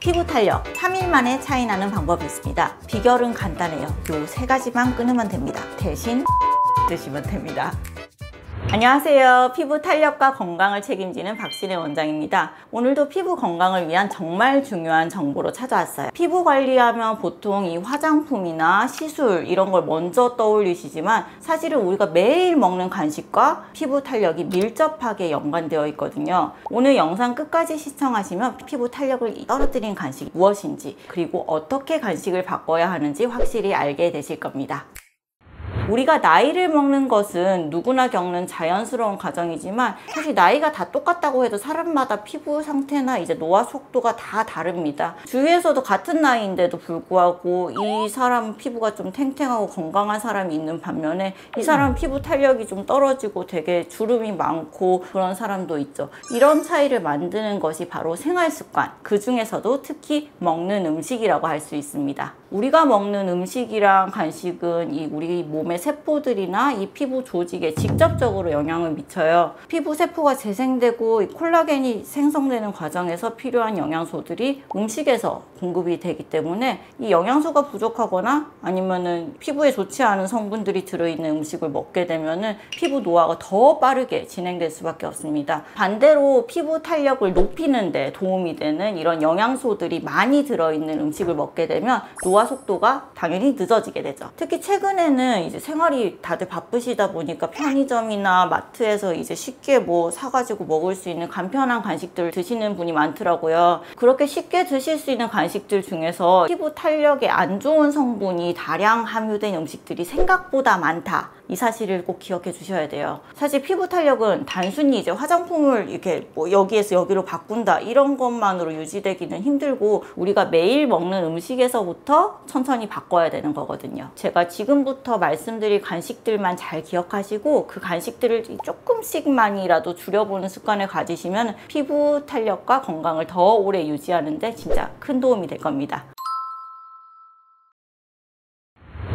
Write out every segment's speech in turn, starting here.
피부 탄력 3일 만에 차이 나는 방법이 있습니다. 비결은 간단해요. 요 3가지만 끊으면 됩니다. 대신 드시면 됩니다. 안녕하세요. 피부 탄력과 건강을 책임지는 박신혜 원장입니다. 오늘도 피부 건강을 위한 정말 중요한 정보로 찾아왔어요. 피부 관리하면 보통 이 화장품이나 시술 이런 걸 먼저 떠올리시지만 사실은 우리가 매일 먹는 간식과 피부 탄력이 밀접하게 연관되어 있거든요. 오늘 영상 끝까지 시청하시면 피부 탄력을 떨어뜨린 간식이 무엇인지, 그리고 어떻게 간식을 바꿔야 하는지 확실히 알게 되실 겁니다. 우리가 나이를 먹는 것은 누구나 겪는 자연스러운 과정이지만 사실 나이가 다 똑같다고 해도 사람마다 피부 상태나 이제 노화 속도가 다 다릅니다. 주위에서도 같은 나이인데도 불구하고 이 사람 피부가 좀 탱탱하고 건강한 사람이 있는 반면에 이 사람 피부 탄력이 좀 떨어지고 되게 주름이 많고 그런 사람도 있죠. 이런 차이를 만드는 것이 바로 생활 습관, 그 중에서도 특히 먹는 음식이라고 할 수 있습니다. 우리가 먹는 음식이랑 간식은 이 우리 몸의 세포들이나 이 피부 조직에 직접적으로 영향을 미쳐요. 피부 세포가 재생되고 이 콜라겐이 생성되는 과정에서 필요한 영양소들이 음식에서 공급이 되기 때문에 이 영양소가 부족하거나 아니면은 피부에 좋지 않은 성분들이 들어있는 음식을 먹게 되면은 피부 노화가 더 빠르게 진행될 수밖에 없습니다. 반대로 피부 탄력을 높이는 데 도움이 되는 이런 영양소들이 많이 들어있는 음식을 먹게 되면 노화 속도가 당연히 늦어지게 되죠. 특히 최근에는 이제 생활이 다들 바쁘시다 보니까 편의점이나 마트에서 이제 쉽게 뭐 사가지고 먹을 수 있는 간편한 간식들 드시는 분이 많더라고요. 그렇게 쉽게 드실 수 있는 간식들 중에서 피부 탄력에 안 좋은 성분이 다량 함유된 음식들이 생각보다 많다. 이 사실을 꼭 기억해 주셔야 돼요. 사실 피부 탄력은 단순히 이제 화장품을 이렇게 뭐 여기에서 여기로 바꾼다 이런 것만으로 유지되기는 힘들고 우리가 매일 먹는 음식에서부터 천천히 바꿔야 되는 거거든요. 제가 지금부터 말씀드릴 간식들만 잘 기억하시고 그 간식들을 조금씩만이라도 줄여보는 습관을 가지시면 피부 탄력과 건강을 더 오래 유지하는데 진짜 큰 도움이 될 겁니다.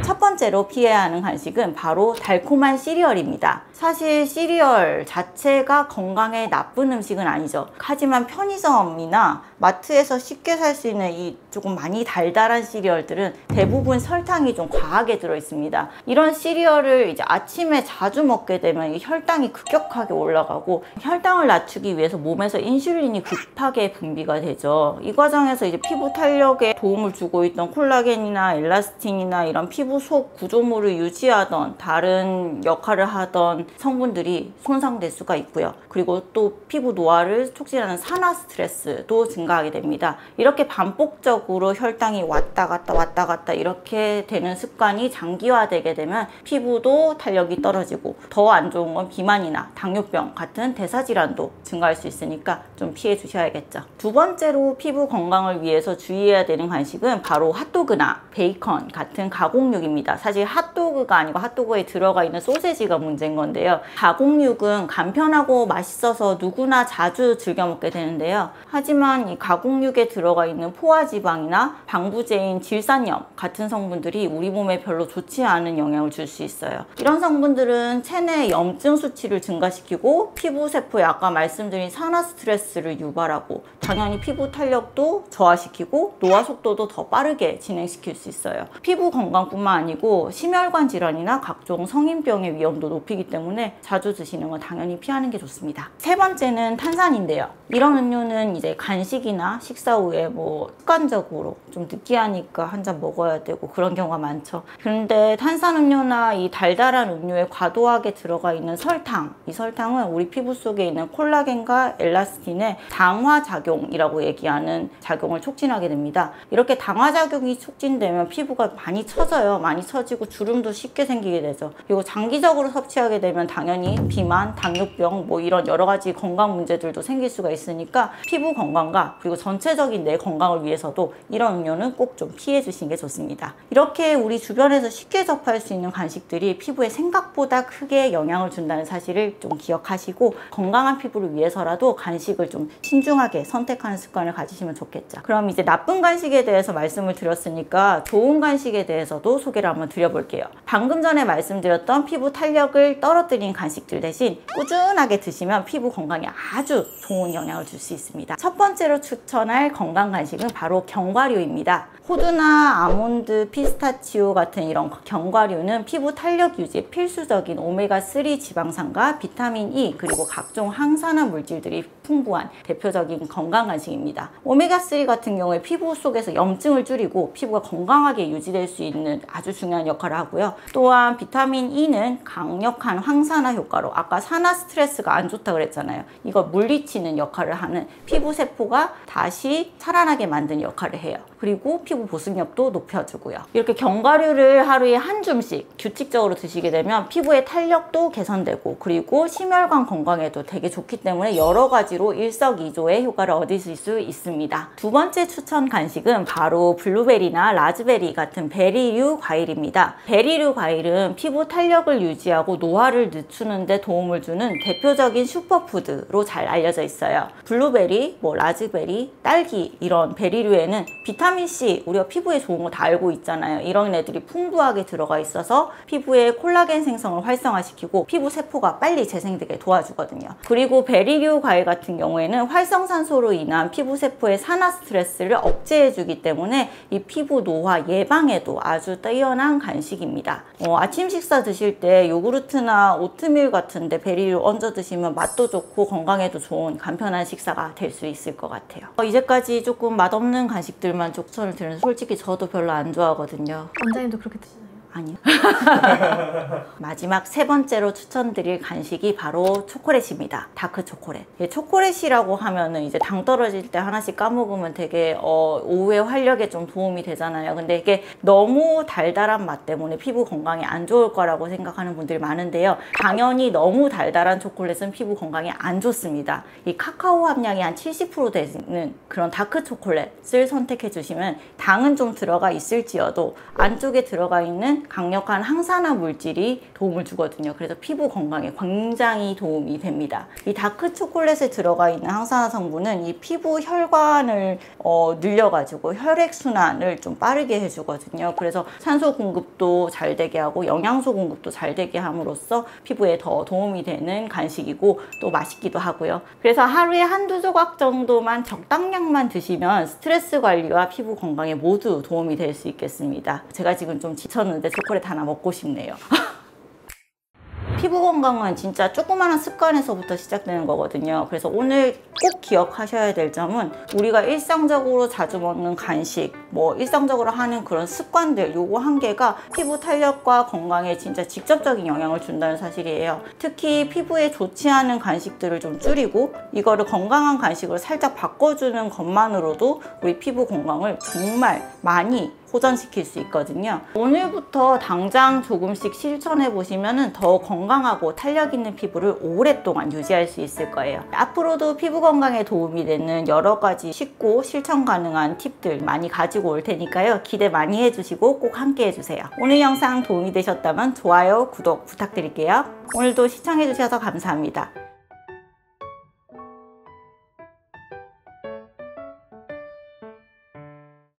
첫 번째로 피해야 하는 간식은 바로 달콤한 시리얼입니다. 사실 시리얼 자체가 건강에 나쁜 음식은 아니죠. 하지만 편의점이나 마트에서 쉽게 살 수 있는 이 조금 많이 달달한 시리얼들은 대부분 설탕이 좀 과하게 들어있습니다. 이런 시리얼을 이제 아침에 자주 먹게 되면 이 혈당이 급격하게 올라가고 혈당을 낮추기 위해서 몸에서 인슐린이 급하게 분비가 되죠. 이 과정에서 이제 피부 탄력에 도움을 주고 있던 콜라겐이나 엘라스틴이나 이런 피부 속 구조물을 유지하던 다른 역할을 하던 성분들이 손상될 수가 있고요. 그리고 또 피부 노화를 촉진하는 산화 스트레스도 증가하게 됩니다. 이렇게 반복적으로 혈당이 왔다 갔다 이렇게 되는 습관이 장기화되게 되면 피부도 탄력이 떨어지고 더 안 좋은 건 비만이나 당뇨병 같은 대사질환도 증가할 수 있으니까 좀 피해 주셔야겠죠. 두 번째로 피부 건강을 위해서 주의해야 되는 간식은 바로 핫도그나 베이컨 같은 가공육입니다. 사실 핫도그가 아니고 핫도그에 들어가 있는 소세지가 문제인 건데요. 가공육은 간편하고 맛있어서 누구나 자주 즐겨 먹게 되는데요. 하지만 이 가공육에 들어가 있는 포화지방이나 방부제인 질산염 같은 성분들이 우리 몸에 별로 좋지 않은 영향을 줄 수 있어요. 이런 성분들은 체내 염증 수치를 증가시키고 피부 세포에 아까 말씀드린 산화 스트레스를 유발하고 당연히 피부 탄력도 저하시키고 노화 속도도 더 빠르게 진행시킬 수 있어요. 피부 건강뿐만 아니고 심혈관 질환이나 각종 성인병의 위험도 높이기 때문에 자주 드시는 건 당연히 피하는 게 좋습니다. 세 번째는 탄산인데요. 이런 음료는 이제 간식이나 식사 후에 뭐 습관적으로 좀 느끼하니까 한 잔 먹어야 되고 그런 경우가 많죠. 그런데 탄산음료나 이 달달한 음료에 과도하게 들어가 있는 설탕, 이 설탕은 우리 피부 속에 있는 콜라겐과 엘라스틴의 당화작용이라고 얘기하는 작용을 촉진하게 됩니다. 이렇게 당화작용이 촉진되면 피부가 많이 처져요. 많이 처지고 주름도 쉽게 생기게 되죠. 그리고 장기적으로 섭취하게 되면 당연히 비만, 당뇨병 뭐 이런 여러 가지 건강 문제들도 생길 수가 있으니까 피부 건강과 그리고 전체적인 내 건강을 위해서도 이런 음료는 꼭 좀 피해 주시는 게 좋습니다. 이렇게 우리 주변에서 쉽게 접할 수 있는 간식들이 피부에 생각보다 크게 영향을 준다는 사실을 좀 기억하시고 건강한 피부를 위해서라도 간식을 좀 신중하게 선택하는 습관을 가지시면 좋겠죠. 그럼 이제 나쁜 간식에 대해서 말씀을 드렸으니까 좋은 간식에 대해서도 소개를 한번 드려볼게요. 방금 전에 말씀드렸던 피부 탄력을 떨어뜨린 간식들 대신 꾸준하게 드시면 피부 건강에 아주 좋은 영향을 줄 수 있습니다. 첫 번째로 추천할 건강 간식은 바로 견과류입니다. 호두나 아몬드, 피스타치오 같은 이런 견과류는 피부 탄력 유지에 필수적인 오메가3 지방산과 비타민 E 그리고 각종 항산화 물질들이 풍부한 대표적인 건강 간식입니다. 오메가3 같은 경우에 피부 속에서 염증을 줄이고 피부가 건강하게 유지될 수 있는 아주 중요한 역할을 하고요. 또한 비타민 E는 강력한 항산화 효과로 아까 산화 스트레스가 안 좋다고 그랬잖아요. 이걸 물리치는 역할을 하는 피부 세포가 다시 살아나게 만드는 역할을 해요. 그리고 피부 보습력도 높여주고요. 이렇게 견과류를 하루에 한 줌씩 규칙적으로 드시게 되면 피부의 탄력도 개선되고 그리고 심혈관 건강에도 되게 좋기 때문에 여러 가지로 일석이조의 효과를 얻으실 수 있습니다. 두 번째 추천 간식은 바로 블루베리나 라즈베리 같은 베리류 과일입니다. 베리류 과일은 피부 탄력을 유지하고 노화를 늦추는 데 도움을 주는 대표적인 슈퍼푸드로 잘 알려져 있어요. 블루베리, 라즈베리, 딸기 이런 베리류에는 비타민C, 우리가 피부에 좋은 거 다 알고 있잖아요. 이런 애들이 풍부하게 들어가 있어서 피부의 콜라겐 생성을 활성화시키고 피부 세포가 빨리 재생되게 도와주거든요. 그리고 베리류 과일 같은 경우에는 활성산소로 인한 피부 세포의 산화 스트레스를 억제해주기 때문에 이 피부 노화 예방에도 아주 뛰어난 간식입니다. 아침 식사 드실 때 요구르트나 오트밀 같은데 베리류 얹어 드시면 맛도 좋고 건강에도 좋은 간편한 식사가 될 수 있을 것 같아요. 이제까지 조금 맛없는 간식들만 추천을 드렸는데 솔직히 저도 별로 안 좋아하거든요. 원장님도 그렇게 드시나요? 아니요. 마지막 세 번째로 추천드릴 간식이 바로 초콜릿입니다. 다크 초콜릿. 초콜릿이라고 하면은 이제 당 떨어질 때 하나씩 까먹으면 되게 오후에 활력에 좀 도움이 되잖아요. 근데 이게 너무 달달한 맛 때문에 피부 건강에 안 좋을 거라고 생각하는 분들이 많은데요. 당연히 너무 달달한 초콜릿은 피부 건강에 안 좋습니다. 이 카카오 함량이 한 70% 되는 그런 다크 초콜릿을 선택해 주시면 당은 좀 들어가 있을지어도 안쪽에 들어가 있는 강력한 항산화 물질이 도움을 주거든요. 그래서 피부 건강에 굉장히 도움이 됩니다. 이 다크 초콜릿에 들어가 있는 항산화 성분은 이 피부 혈관을 늘려가지고 혈액순환을 좀 빠르게 해주거든요. 그래서 산소 공급도 잘 되게 하고 영양소 공급도 잘 되게 함으로써 피부에 더 도움이 되는 간식이고 또 맛있기도 하고요. 그래서 하루에 한두 조각 정도만 적당량만 드시면 스트레스 관리와 피부 건강에 모두 도움이 될 수 있겠습니다. 제가 지금 좀 지쳤는데 초콜릿 하나 먹고 싶네요. 피부 건강은 진짜 조그마한 습관에서부터 시작되는 거거든요. 그래서 오늘 꼭 기억하셔야 될 점은 우리가 일상적으로 자주 먹는 간식, 일상적으로 하는 그런 습관들, 요거 한 개가 피부 탄력과 건강에 진짜 직접적인 영향을 준다는 사실이에요. 특히 피부에 좋지 않은 간식들을 좀 줄이고 이거를 건강한 간식으로 살짝 바꿔주는 것만으로도 우리 피부 건강을 정말 많이 호전시킬 수 있거든요. 오늘부터 당장 조금씩 실천해 보시면 더 건강하고 탄력 있는 피부를 오랫동안 유지할 수 있을 거예요. 앞으로도 피부 건강에 도움이 되는 여러 가지 쉽고 실천 가능한 팁들 많이 가지고 올 테니까요. 기대 많이 해주시고 꼭 함께 해주세요. 오늘 영상 도움이 되셨다면 좋아요, 구독 부탁드릴게요. 오늘도 시청해 주셔서 감사합니다.